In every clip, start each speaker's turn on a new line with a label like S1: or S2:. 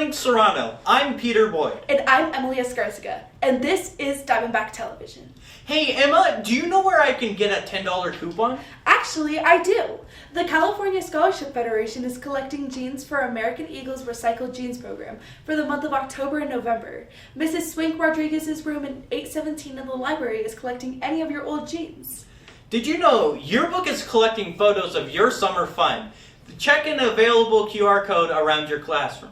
S1: Link Serrano. I'm Peter Boyd.
S2: And I'm Emily Escarcega. And this is Diamondback Television.
S1: Hey Emma, do you know where I can get a $10 coupon?
S2: Actually, I do. The California Scholarship Federation is collecting jeans for American Eagle's Recycled Jeans program for the month of October and November. Mrs. Swink Rodriguez's room in 817 in the library is collecting any of your old jeans.
S1: Did you know Yearbook is collecting photos of your summer fun? Check an available QR code around your classroom.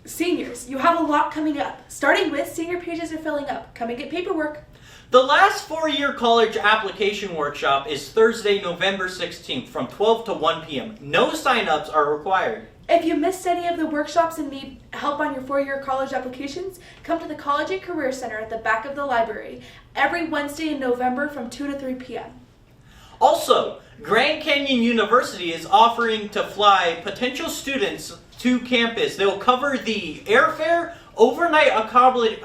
S2: Seniors, you have a lot coming up. Starting with senior pages are filling up. Come and get paperwork.
S1: The last four-year college application workshop is Thursday, November 16th from 12 to 1 p.m. No sign-ups are required.
S2: If you missed any of the workshops and need help on your four-year college applications, come to the College and Career Center at the back of the library every Wednesday in November from 2 to 3 p.m.
S1: Also, Grand Canyon University is offering to fly potential students to campus. They'll cover the airfare, overnight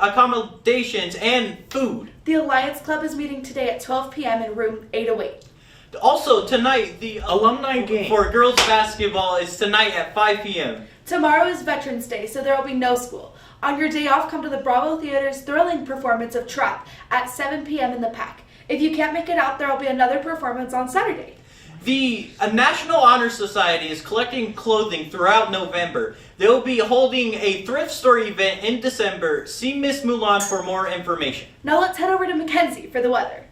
S1: accommodations, and food.
S2: The Alliance Club is meeting today at 12 p.m. in room 808.
S1: Also, tonight, the alumni game for girls basketball is tonight at 5 p.m.
S2: Tomorrow is Veterans Day, so there will be no school. On your day off, come to the Bravo Theater's thrilling performance of Trap at 7 p.m. in the Pack. If you can't make it out, there will be another performance on Saturday.
S1: The National Honor Society is collecting clothing throughout November. They'll be holding a thrift store event in December. See Miss Mulan for more information.
S2: Now let's head over to Mackenzie for the weather.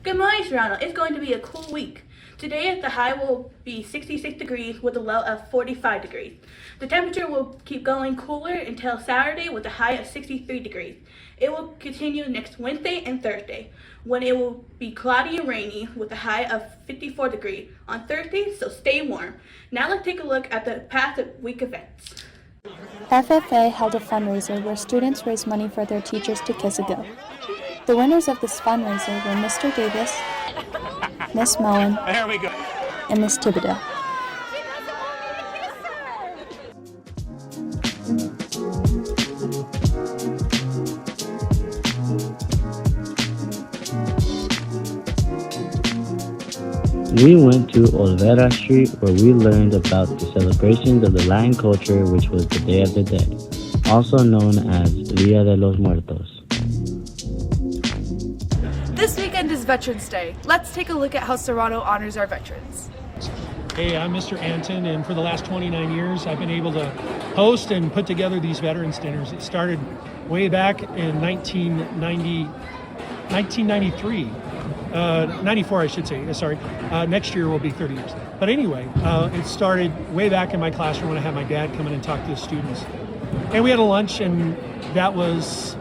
S3: Good morning, Toronto. It's going to be a cool week. Today, the high will be 66 degrees with a low of 45 degrees. The temperature will keep going cooler until Saturday with a high of 63 degrees. It will continue next Wednesday and Thursday, when it will be cloudy and rainy with a high of 54 degrees on Thursday, so stay warm. Now let's take a look at the past week events.
S4: FFA held a fundraiser where students raised money for their teachers to kiss a go. The winners of this fundraiser were Mr. Davis, Miss Mullen, and Miss Thibodeau.
S5: We went to Olvera Street where we learned about the celebrations of the Latin culture, which was the Day of the Dead, also known as Dia de los Muertos.
S2: This weekend is Veterans Day. Let's take a look at how Serrano honors our veterans.
S6: Hey, I'm Mr. Anton, and for the last 29 years, I've been able to host and put together these Veterans Dinners. It started way back in 1993. 94, I should say. Sorry. Next year will be 30 years. But anyway, it started way back in my classroom when I had my dad come in and talk to the students. And we had a lunch, and that was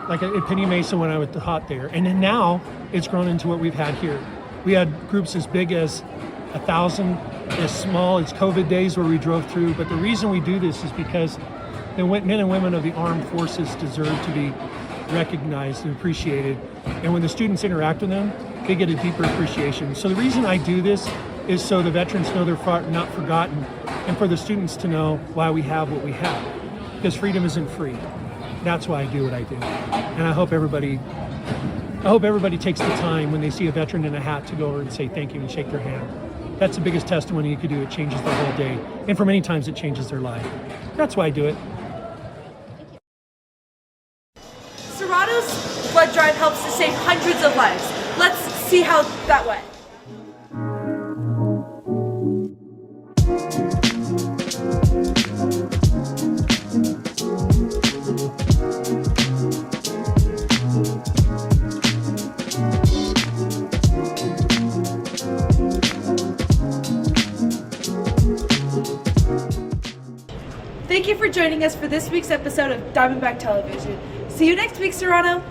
S6: like at Penny Mesa when I was taught there. And then now it's grown into what we've had here. We had groups as big as 1,000, as small as COVID days where we drove through. But the reason we do this is because the men and women of the armed forces deserve to be recognized and appreciated. And when the students interact with them, they get a deeper appreciation. So the reason I do this is so the veterans know they're not forgotten, and for the students to know why we have what we have. Because freedom isn't free. That's why I do what I do. And I hope everybody takes the time when they see a veteran in a hat to go over and say thank you and shake their hand. That's the biggest testimony you could do. It changes their whole day. And for many times it changes their life. That's why I do it.
S2: Serrano's blood drive helps to save hundreds of lives. Let's see how that went. Thank you for joining us for this week's episode of Diamondback Television. See you next week, Serrano.